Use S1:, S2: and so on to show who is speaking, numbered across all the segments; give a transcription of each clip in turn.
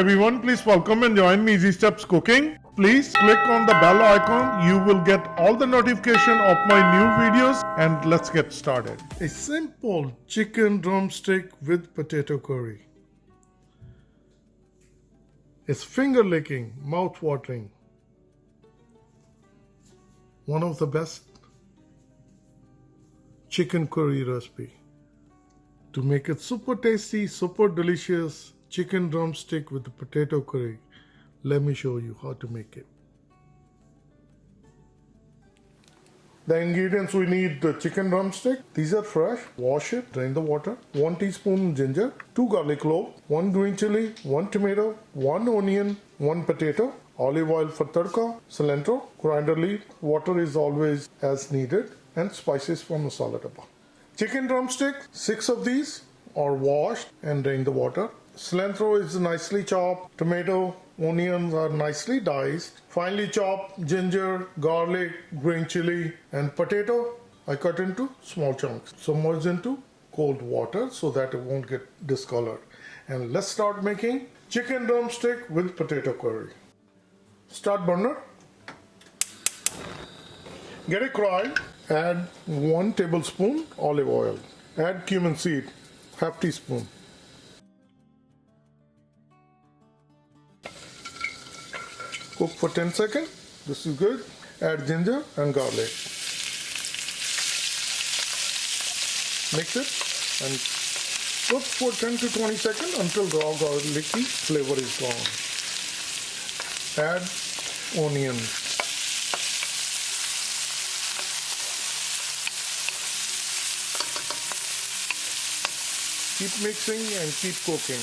S1: everyone, please welcome and join me Easy Steps Cooking. Please click on the bell icon. You will get all the notification of my new videos and let's get started. A simple chicken drumstick with potato curry. It's finger licking, mouth watering. One of the best chicken curry recipe. To make it super tasty, super delicious chicken drumstick with the potato curry, let me show you how to make it. The ingredients we need: the chicken drumstick. These are fresh. Wash it, drain the water. 1 teaspoon ginger, 2 garlic cloves, 1 green chili, 1 tomato, 1 onion, 1 potato, olive oil for tadka, cilantro, coriander leaf. Water is always as needed, and spices from masala dabba. Chicken drumstick, 6 of these are washed and drain the water. Cilantro is nicely chopped. Tomato, onions are nicely diced. Finely chopped ginger, garlic, green chili, and potato I cut into small chunks. Submerge into cold water so that it won't get discolored. And let's start making chicken drumstick with potato curry. Start burner. Get it fried. Add 1 tablespoon olive oil. Add cumin seed, half teaspoon. Cook for 10 seconds. This is good. Add ginger and garlic. Mix it and cook for 10 to 20 seconds until raw garlicky flavor is gone. Add onions. Keep mixing and keep cooking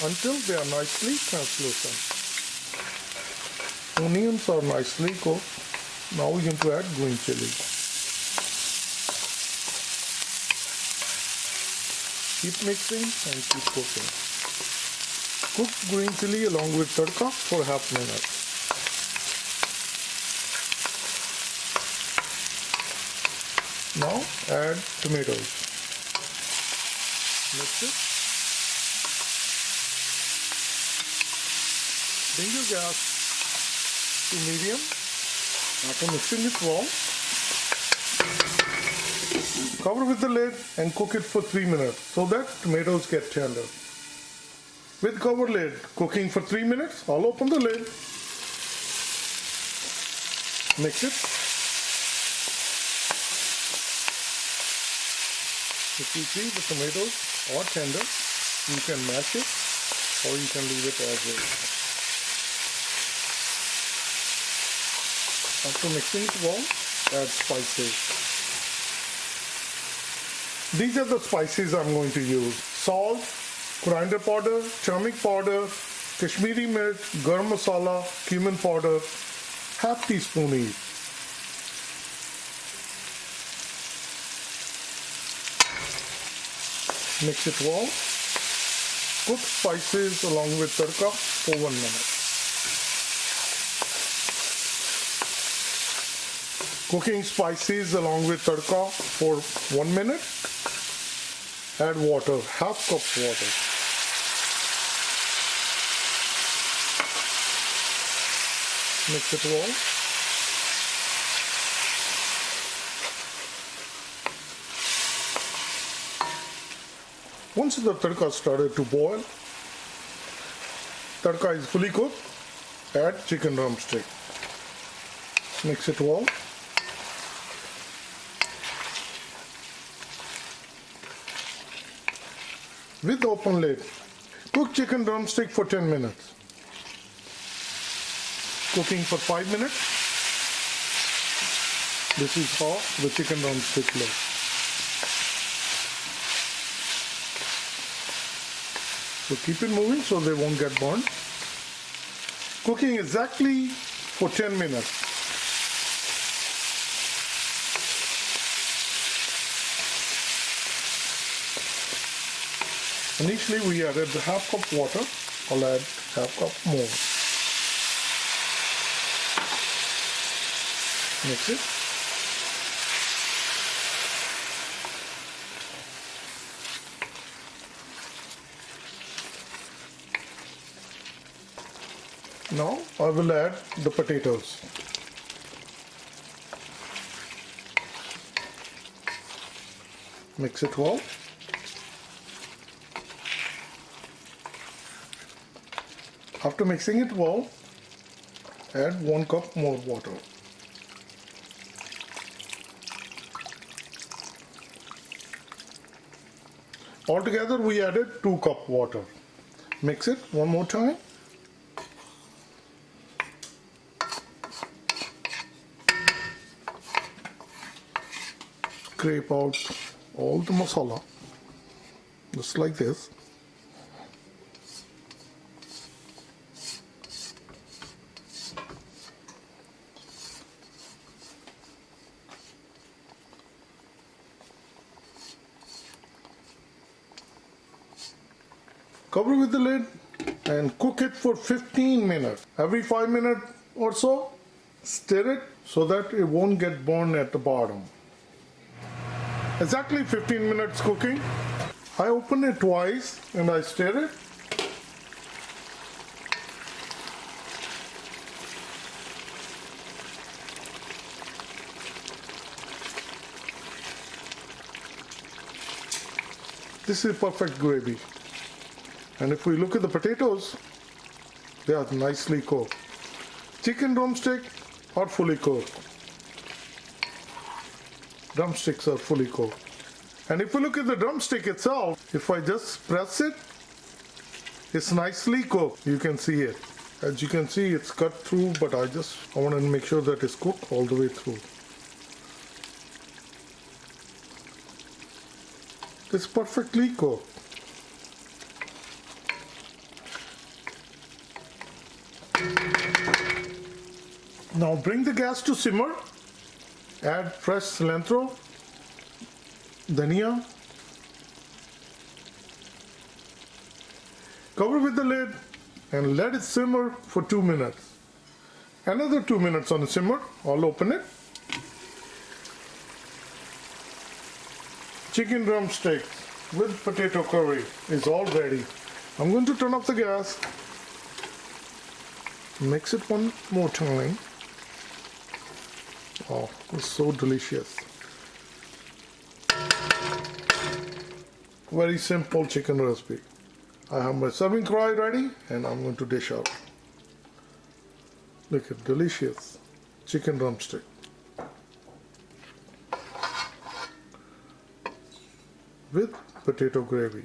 S1: until they are nicely translucent. Onions are nicely cooked. Now we're going to add green chili. Keep mixing and keep cooking. Cook green chili along with tadka for half minute. Now add tomatoes. Mix it. Bring your gas to medium. After mixing it well, cover with the lid and cook it for 3 minutes so that tomatoes get tender. With cover lid cooking for 3 minutes, I'll open the lid. Mix it. If you see the tomatoes are tender, you can mash it or you can leave it as is. After mixing it well, add spices. These are the spices I'm going to use: salt, coriander powder, turmeric powder, Kashmiri mirt, garam masala, cumin powder, half teaspoon each. Mix it well. Cook spices along with tadka for 1 minute. Cooking spices along with tadka for 1 minute. Add water, half cup water. Mix it well. Once the tadka started to boil, tadka is fully cooked, add chicken drumstick. Mix it well. With the open lid, cook chicken drumstick for 10 minutes. Cooking for 5 minutes. This is how the chicken drumstick looks. So keep it moving so they won't get burned. Cooking exactly for 10 minutes. Initially we added half cup water. I'll add half cup more. Mix it. Now I will add the potatoes. Mix it well. After mixing it well, add 1 cup more water. Altogether we added 2 cup water. Mix it one more time. Scrape out all the masala, just like this. Cover with the lid and cook it for 15 minutes. Every 5 minutes or so, stir it so that it won't get burned at the bottom. Exactly 15 minutes cooking. I open it twice and I stir it. This is perfect gravy. And if we look at the potatoes, they are nicely cooked. Chicken drumstick are fully cooked. Drumsticks are fully cooked. And if we look at the drumstick itself, if I just press it, it's nicely cooked. You can see it. As you can see, it's cut through, but I want to make sure that it's cooked all the way through. It's perfectly cooked. Now bring the gas to simmer. Add fresh cilantro, dhania. Cover with the lid and let it simmer for 2 minutes. Another 2 minutes on the simmer. I'll open it. Chicken drumsticks with potato curry is all ready. I'm going to turn off the gas. Mix it one more time. Oh, it's so delicious. Very simple chicken recipe. I have my serving tray ready and I'm going to dish out. Look at delicious chicken drumstick. With potato gravy.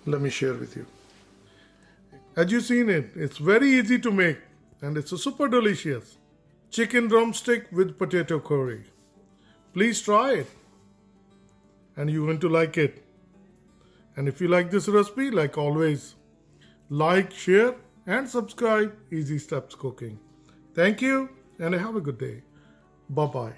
S1: Let me share with you. As you've seen it, it's very easy to make and it's a super delicious chicken drumstick with potato curry. Please try it and you're going to like it. And if you like this recipe, like always, like, share and subscribe Easy Steps Cooking. Thank you and have a good day. Bye-bye.